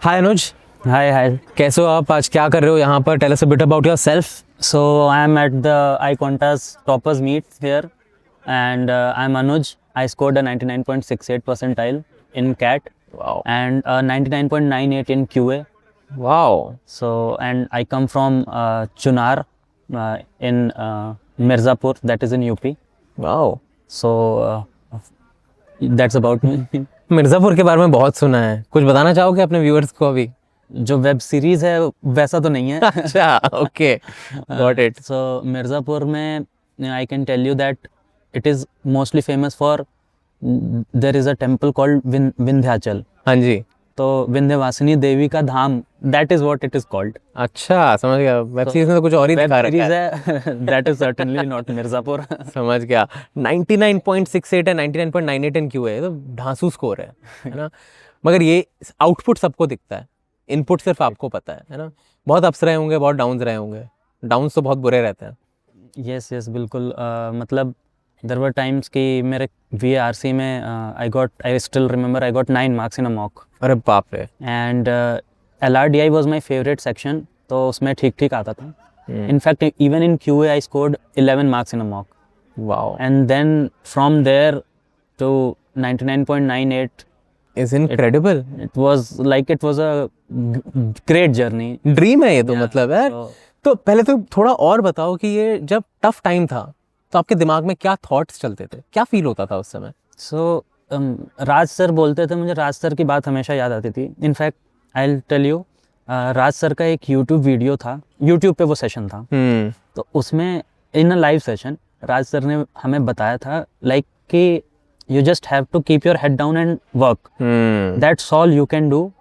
हाय अनुज, Hi, hi. कैसे हो आप? आज क्या कर रहे हो यहाँ पर? Tell us a bit about yourself. So I am at the iQuantas toppers meet here, and I'm Anuj. I scored a 99.68 percentile in CAT wow and a 99.98 in QA. Wow So and I come from Chunar in Mirzapur, that is in UP. Wow. So that's about me. Mirzapur के बारे में बहुत सुना है, कुछ बताना चाहोगे अपने व्यूअर्स को अभी? जो वेब सीरीज है वैसा तो नहीं है. अच्छा, okay, got it. So Mirzapur में I can tell you that it is mostly famous for there is a temple called Vindhyachal. हाँ जी। तो विंध्यवासिनी देवी का धाम, that is what it is called. अच्छा, समझ गया। वेब सीरीज में तो कुछ और ही दिखा रखा है। है. That is certainly not Mirzapur. समझ गया। 99.68 है, 99.98 इन क्यू है, तो ढांसू स्कोर है ना? मगर ये आउटपुट सबको दिखता है, इनपुट सिर्फ आपको पता है ना? बहुत अप्स रहे होंगे, बहुत डाउन्स रहे होंगे। डाउन्स तो बहुत बुरे रहते हैं। Yes, बिल्कुल. मतलब there were times कि मेरे VARC में I still remember I got 9 marks in a mock. अरे बाप रे। And LRDI was my favorite section, तो उसमें ठीक ठीक आता था. In fact, even in QA I scored 11 marks in a mock. Wow, And then from there to 99.98, is incredible. it was a great journey. Dream है ये तो, Yeah, मतलब यार। so- तो पहले तो थोड़ा और बताओ कि ये जब टफ टाइम था तो आपके दिमाग में क्या थॉट्स चलते थे, क्या फील होता था उस समय? So राज सर बोलते थे, मुझे राज सर की बात हमेशा याद आती थी. In fact I will tell you, Raj sir का एक यूट्यूब वीडियो था, यूट्यूब पे वो सेशन था. तो उसमें in a live session Raj sir ने हमें बताया था लाइक कि you just have to keep your head down and work, that's all you can do.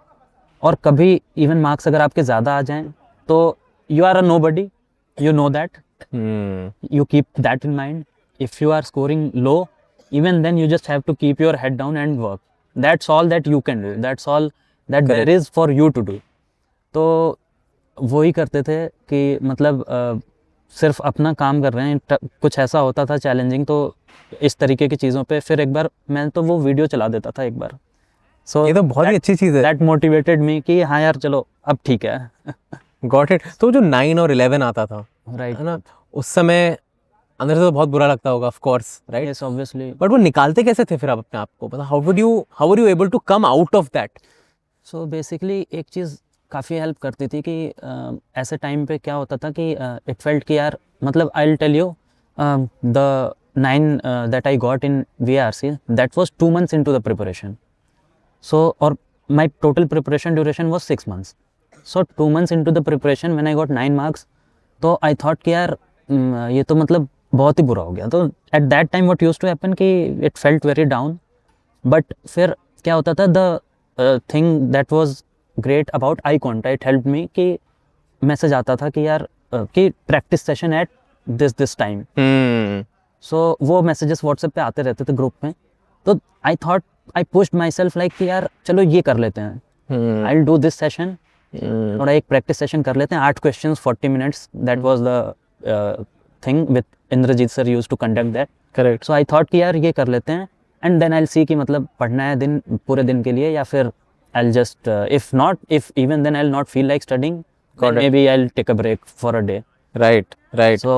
और कभी इवन मार्क्स अगर आपके ज़्यादा आ जाएं तो you are a nobody, you know that, you keep that in mind. If you are scoring low, even then you just have to keep your head down and work. That's all that you can do, that's all that there is for you to do. तो वही करते थे कि मतलब सिर्फ अपना काम कर रहे हैं. कुछ ऐसा होता था चैलेंजिंग तो इस तरीके की चीज़ों पे फिर एक बार मैं तो वो वीडियो चला देता था एक बार. सो ये तो बहुत ही अच्छी चीज़ है। दैट मोटिवेटेड मी कि हाँ यार चलो अब ठीक है. Got it. तो जो 9 और 11 आता था, राइट. है ना, उस समय अंदर से तो बहुत बुरा लगता होगा, of course, right? Yes, obviously. But वो निकालते कैसे थे फिर आप अपने आप को? मतलब how were you able to come out of that? So basically एक चीज़ काफ़ी हेल्प करती थी कि ऐसे टाइम पे क्या होता था कि इट फेल्ट कि यार मतलब I will tell you the 9 that I got in VARC, that was 2 months into the preparation. So और my total preparation duration was 6 months. So 2 months into the preparation when I got 9 marks, तो I thought कि यार ये तो मतलब बहुत ही बुरा हो गया. तो at that time what used to happen कि it felt very down. But फिर क्या होता था, the thing that was great about iQuanta, it helped me कि मैसेज आता था कि यार कि practice session at this time. So वो मैसेजेस व्हाट्सएप पे आते रहते थे ग्रुप में. तो I thought I pushed myself like कि यार चलो ये कर लेते हैं, I will do this session. थोड़ा एक प्रैक्टिस सेशन कर लेते हैं, 8 questions 40 minutes, that was the thing with Indrajit sir used to conduct that. Correct. So I thought कि यार ये कर लेते हैं and then I will see कि मतलब पढ़ना है दिन पूरे दिन के लिए या फिर I will just if even then I will not feel like studying, maybe I'll take a break for a day. Right. So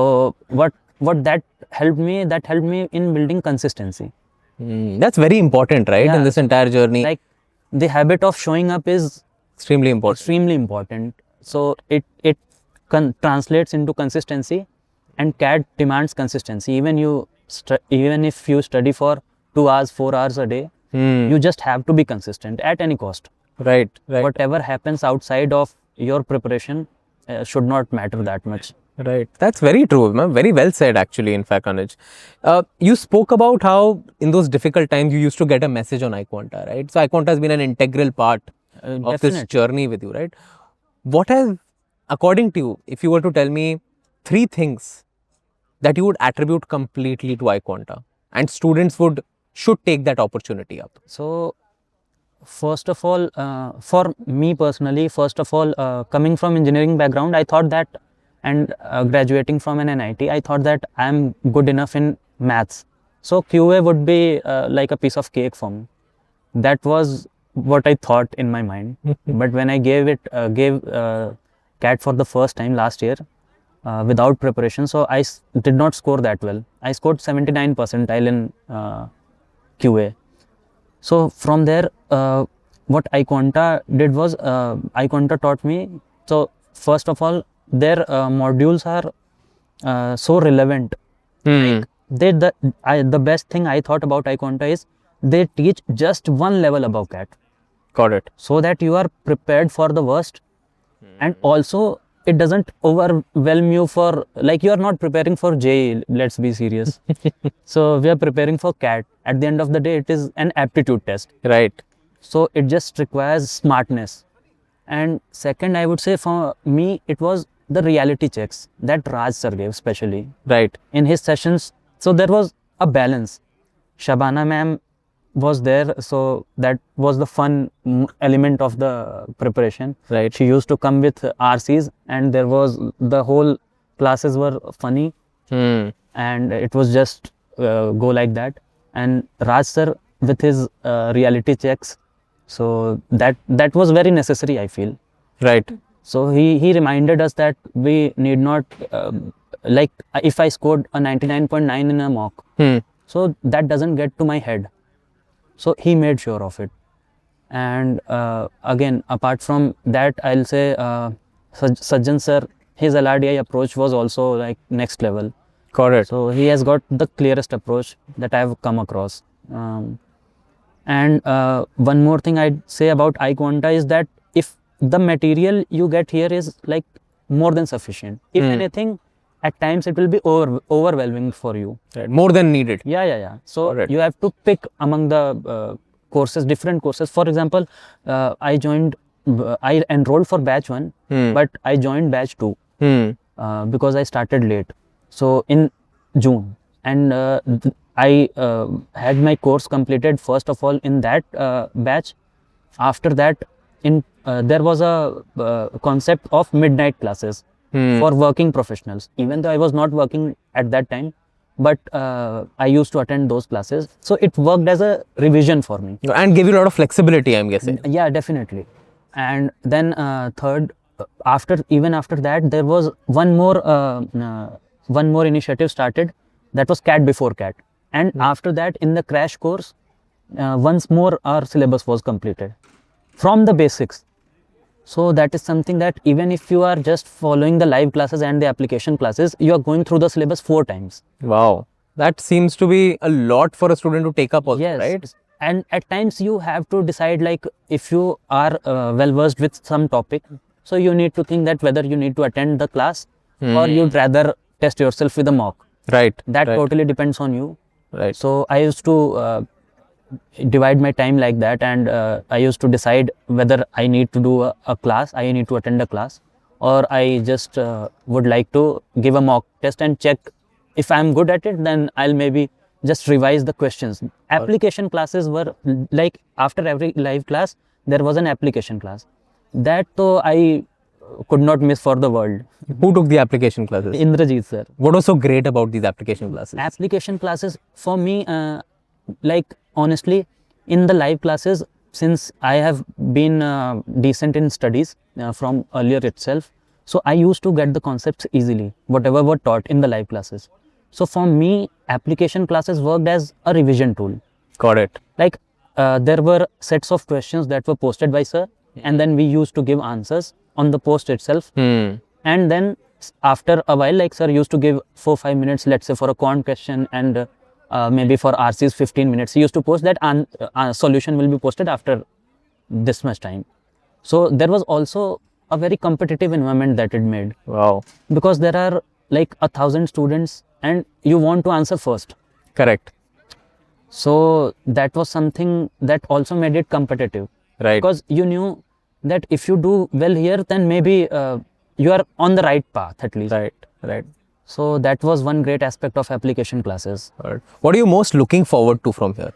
what that helped me in building consistency. That's very important, right? Yeah. In this entire journey. Like the habit of showing up is Extremely important. extremely important. So it translates into consistency, and CAT demands consistency. Even if you study for 2 hours, 4 hours a day, you just have to be consistent at any cost. Right. Whatever happens outside of your preparation should not matter that much. Right. That's very true. Very well said, actually, in fact, Anuj. You spoke about how in those difficult times you used to get a message on iQuanta, right? So iQuanta has been an integral part of this Definitely. journey with you, right? What has, according to you, if you were to tell me 3 things that you would attribute completely to iQuanta and students should take that opportunity up? So first of all, for me personally, coming from engineering background, I thought that, and graduating from an NIT, I thought that I am good enough in maths. So QA would be like a piece of cake for me. That was what I thought in my mind. But when I gave CAT for the first time last year without preparation, so I did not score that well. I scored 79 percentile in QA. So from there, what iQuanta did was iQuanta taught me. So first of all, their modules are so relevant. Hmm. The best thing I thought about iQuanta is they teach just one level above CAT, Got it. so that you are prepared for the worst, and also it doesn't overwhelm you for, like, you are not preparing for JEE, let's be serious. So we are preparing for CAT. At the end of the day, it is an aptitude test. Right. So it just requires smartness. And second, I would say for me, it was the reality checks that Raj sir gave, especially Right. in his sessions. So there was a balance. Shabana ma'am was there, so that was the fun element of the preparation. Right. She used to come with RCs, and there was the whole classes were funny, Hmm. and it was just go like that. And Raj sir with his reality checks, so that was very necessary, I feel. Right. So he reminded us that we need not like, if I scored a 99.9 in a mock, Hmm. so that doesn't get to my head. So he made sure of it. And again, apart from that, I'll say Sajjan sir, his LRDI approach was also like next level. Got it. So he has got the clearest approach that I've come across. And one more thing I'd say about iQuanta is that if the material you get here is like more than sufficient, if anything, at times it will be overwhelming for you. Right. More than needed. Yeah. So Alright. you have to pick among the courses, different courses. For example, I enrolled for batch 1, but I joined batch 2 Hmm. because I started late. So in June, and I had my course completed first of all in that batch. After that, there was a concept of midnight classes for working professionals. Even though I was not working at that time, but I used to attend those classes. So it worked as a revision for me. And give you a lot of flexibility, I'm guessing. Yeah, definitely. And then third, after that, there was one more initiative started, that was CAT before CAT. And after that, in the crash course, once more our syllabus was completed from the basics. So that is something that even if you are just following the live classes and the application classes, you are going through the syllabus 4 times. Wow. That seems to be a lot for a student to take up also, Yes. right? And at times you have to decide, like, if you are well versed with some topic, so you need to think that whether you need to attend the class or you'd rather test yourself with a mock. Right. That right. totally depends on you. Right. So I used to divide my time like that, and I used to decide whether I need to do a class, I need to attend a class, or I just would like to give a mock test and check if I'm good at it. Then I'll maybe just revise the questions. Application classes were like, after every live class there was an application class. That though I could not miss for the world. Who took the application classes? Indrajit sir. What was so great about these application classes? Application classes for me, like, honestly, in the live classes, since I have been decent in studies from earlier itself, so I used to get the concepts easily, whatever were taught in the live classes. So for me, application classes worked as a revision tool. Got it. Like, there were sets of questions that were posted by sir, and then we used to give answers on the post itself. And then after a while, like, sir used to give 4-5 minutes, let's say, for a quant question, and maybe for RCs 15 minutes. He used to post that, and solution will be posted after this much time. So there was also a very competitive environment that it made, Wow. because there are like 1,000 students and you want to answer first. Correct. So that was something that also made it competitive, Right. because you knew that if you do well here, then maybe you are on the right path at least. Right. Right. So that was one great aspect of application classes. Alright. What are you most looking forward to from here?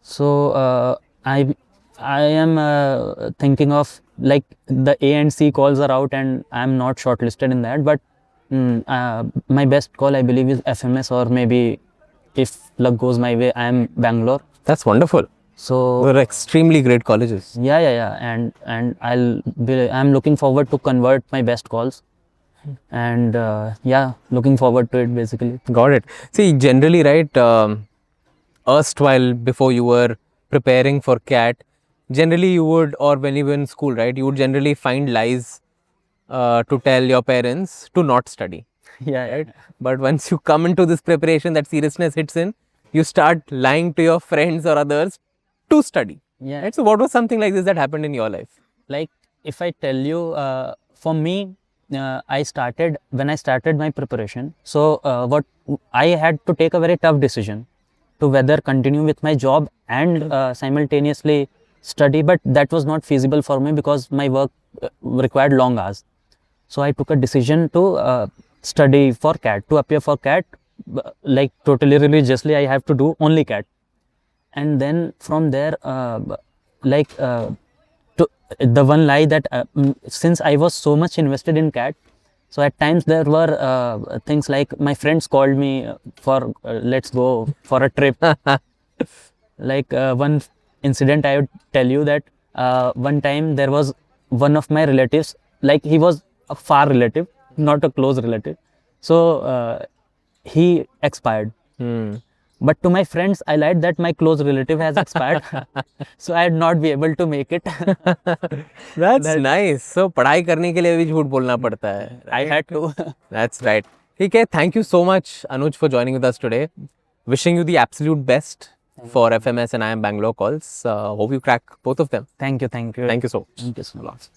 So I am thinking of, like, the A and C calls are out and I am not shortlisted in that, but my best call, I believe, is FMS, or maybe if luck goes my way, I am Bangalore. That's wonderful. So They're extremely great colleges. yeah, and I'm looking forward to convert my best calls, and yeah, looking forward to it basically. Got it. See, generally, right, erstwhile, before you were preparing for CAT, generally you would, or when you were in school, right, you would generally find lies to tell your parents to not study. Yeah, Right? But once you come into this preparation, that seriousness hits in, you start lying to your friends or others to study. yeah. Right? So, what was something like this that happened in your life? Like if I tell you, for me, I started when I started my preparation. So what I had to take a very tough decision to whether continue with my job and simultaneously study, but that was not feasible for me because my work required long hours. So I took a decision to study for CAT, to appear for CAT, like totally religiously. I have to do only CAT, and then from there, like. To the one lie that since I was so much invested in CAT, so at times there were things like my friends called me for let's go for a trip. Like one incident I would tell you that one time there was one of my relatives, like he was a far relative, not a close relative. So he expired. But to my friends, I lied that my close relative has expired, so I'd not be able to make it. That's nice. So, पढ़ाई करने के लिए भी झूठ बोलना पड़ता है. I had to. That's right. ठीक है. Thank you so much, Anuj, for joining with us today. Wishing you the absolute best for FMS and IIM Bangalore calls. Hope you crack both of them. Thank you. Thank you so much. Thank you so much.